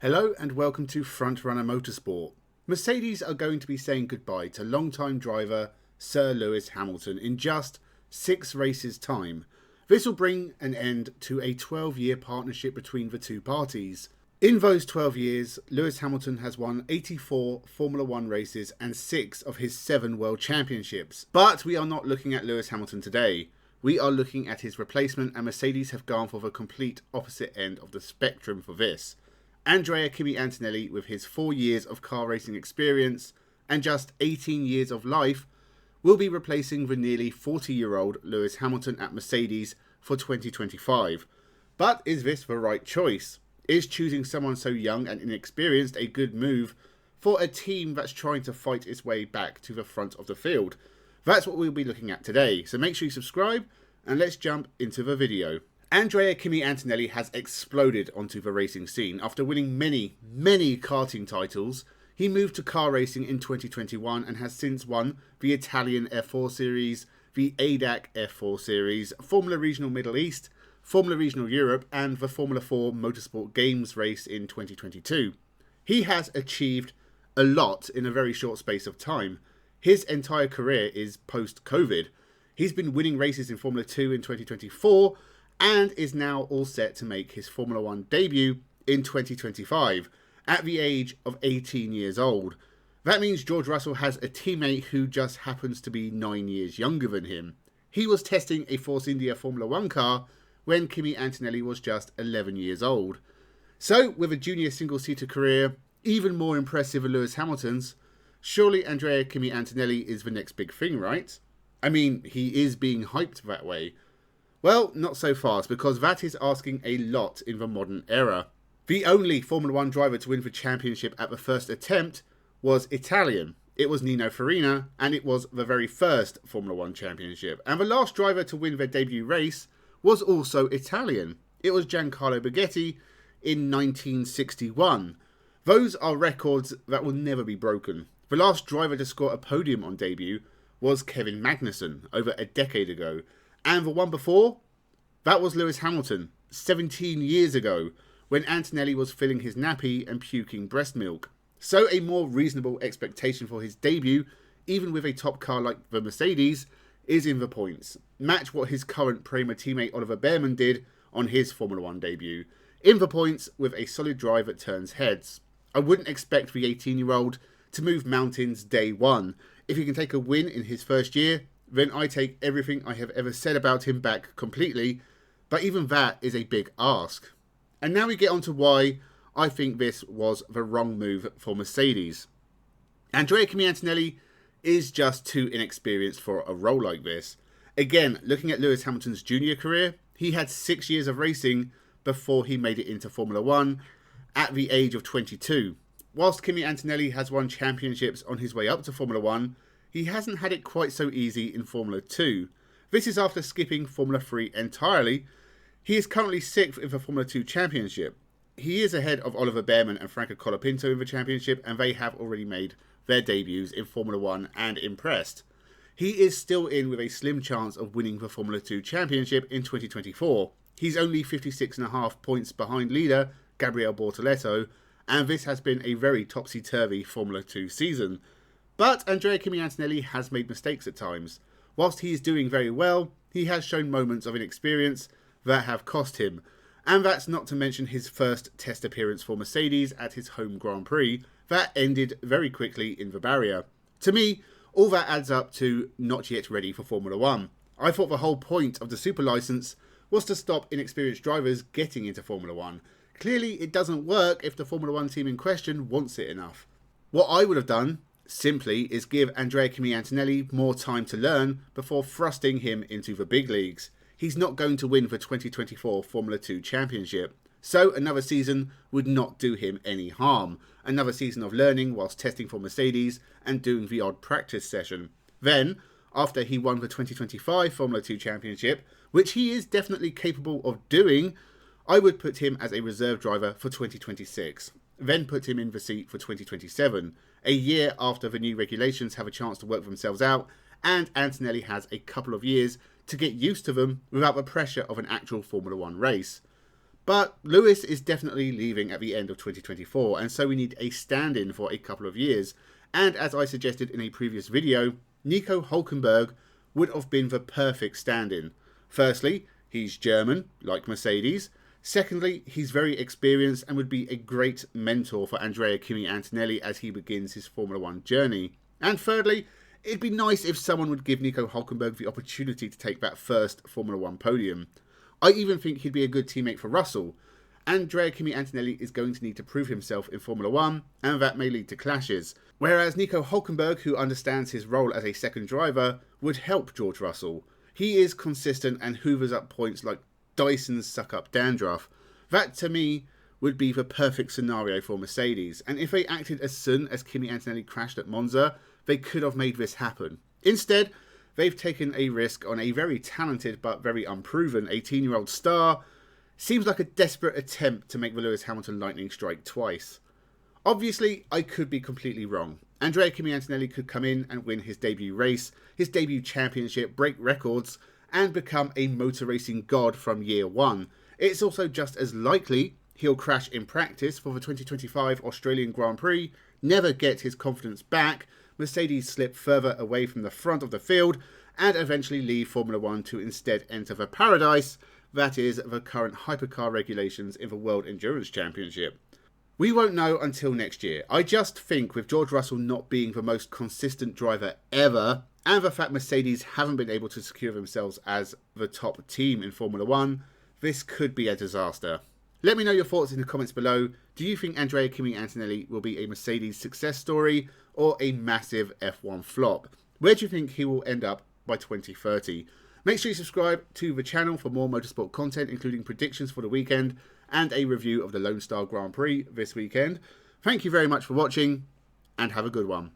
Hello and welcome to Frontrunner Motorsport. Mercedes are going to be saying goodbye to longtime driver Sir Lewis Hamilton in just 6 races' time. This will bring an end to a 12-year partnership between the two parties. In those 12 years, Lewis Hamilton has won 84 Formula 1 races and 6 of his 7 World Championships. But we are not looking at Lewis Hamilton today. We are looking at his replacement, and Mercedes have gone for the complete opposite end of the spectrum for this. Andrea Kimi Antonelli, with his 4 years of car racing experience and just 18 years of life, will be replacing the nearly 40-year-old Lewis Hamilton at Mercedes for 2025. But is this the right choice? Is choosing someone so young and inexperienced a good move for a team that's trying to fight its way back to the front of the field? That's what we'll be looking at today, so make sure you subscribe and let's jump into the video. Andrea Kimi Antonelli has exploded onto the racing scene. After winning many karting titles, he moved to car racing in 2021 and has since won the Italian F4 Series, the ADAC F4 Series, Formula Regional Middle East, Formula Regional Europe and the Formula 4 Motorsport Games race in 2022. He has achieved a lot in a very short space of time. His entire career is post-COVID. He's been winning races in Formula 2 in 2024 and is now all set to make his Formula 1 debut in 2025 at the age of 18 years old. That means George Russell has a teammate who just happens to be 9 years younger than him. He was testing a Force India Formula 1 car when Kimi Antonelli was just 11 years old. So, with a junior single-seater career even more impressive than Lewis Hamilton's, surely Andrea Kimi Antonelli is the next big thing, right? I mean, he is being hyped that way. Well, not so fast, because that is asking a lot in the modern era. The only Formula 1 driver to win the championship at the first attempt was Italian. It was Nino Farina, and it was the very first Formula 1 championship. And the last driver to win their debut race was also Italian. It was Giancarlo Baghetti in 1961. Those are records that will never be broken. The last driver to score a podium on debut was Kevin Magnussen over a decade ago. And the one before, that was Lewis Hamilton 17 years ago when Antonelli was filling his nappy and puking breast milk. So a more reasonable expectation for his debut, even with a top car like the Mercedes, is in the points. Match what his current Prema teammate Oliver Bearman did on his Formula 1 debut. In the points with a solid drive that turns heads. I wouldn't expect the 18-year-old to move mountains day one. If he can take a win in his first year, then I take everything I have ever said about him back completely, but even that is a big ask. And now we get on to why I think this was the wrong move for Mercedes. Andrea Kimi Antonelli is just too inexperienced for a role like this. Again, looking at Lewis Hamilton's junior career, he had 6 years of racing before he made it into Formula 1 at the age of 22. Whilst Kimi Antonelli has won championships on his way up to Formula 1, he hasn't had it quite so easy in Formula 2. This is after skipping Formula 3 entirely. He is currently 6th in the Formula 2 championship. He is ahead of Oliver Bearman and Franco Colapinto in the championship, and they have already made their debuts in Formula 1 and impressed. He is still in with a slim chance of winning the Formula 2 championship in 2024. He's only 56.5 points behind leader Gabriele Bortoleto, and this has been a very topsy-turvy Formula 2 season. But Andrea Kimi Antonelli has made mistakes at times. Whilst he is doing very well, he has shown moments of inexperience that have cost him. And that's not to mention his first test appearance for Mercedes at his home Grand Prix that ended very quickly in the barrier. To me, all that adds up to not yet ready for Formula 1. I thought the whole point of the super license was to stop inexperienced drivers getting into Formula 1. Clearly, it doesn't work if the Formula 1 team in question wants it enough. What I would have done, simply, is give Andrea Kimi Antonelli more time to learn before thrusting him into the big leagues. He's not going to win the 2024 Formula 2 Championship, so another season would not do him any harm. Another season of learning whilst testing for Mercedes and doing the odd practice session. Then, after he won the 2025 Formula 2 Championship, which he is definitely capable of doing, I would put him as a reserve driver for 2026, then put him in the seat for 2027, a year after the new regulations have a chance to work themselves out, and Antonelli has a couple of years to get used to them without the pressure of an actual Formula 1 race. But Lewis is definitely leaving at the end of 2024, and so we need a stand-in for a couple of years. And as I suggested in a previous video, Nico Hülkenberg would have been the perfect stand-in. Firstly, he's German, like Mercedes. Secondly, he's very experienced and would be a great mentor for Andrea Kimi Antonelli as he begins his Formula 1 journey. And thirdly, it'd be nice if someone would give Nico Hülkenberg the opportunity to take that first Formula 1 podium. I even think he'd be a good teammate for Russell. Andrea Kimi Antonelli is going to need to prove himself in Formula 1, and that may lead to clashes. Whereas Nico Hülkenberg, who understands his role as a second driver, would help George Russell. He is consistent and hoovers up points like Dyson's suck up dandruff. That, to me, would be the perfect scenario for Mercedes, and if they acted as soon as Kimi Antonelli crashed at Monza, they could have made this happen. Instead, they've taken a risk on a very talented but very unproven 18-year-old star. Seems like a desperate attempt to make the Lewis Hamilton lightning strike twice. Obviously, I could be completely wrong. Andrea Kimi Antonelli could come in and win his debut race, his debut championship, break records, and become a motor racing god from year one. It's also just as likely he'll crash in practice for the 2025 Australian Grand Prix, never get his confidence back, Mercedes slip further away from the front of the field, and eventually leave Formula 1 to instead enter the paradise that is the current hypercar regulations in the World Endurance Championship. We won't know until next year. I just think with George Russell not being the most consistent driver ever, and the fact Mercedes haven't been able to secure themselves as the top team in Formula 1, this could be a disaster. Let me know your thoughts in the comments below. Do you think Andrea Kimi Antonelli will be a Mercedes success story or a massive F1 flop? Where do you think he will end up by 2030? Make sure you subscribe to the channel for more motorsport content, including predictions for the weekend and a review of the Lone Star Grand Prix this weekend. Thank you very much for watching, and have a good one.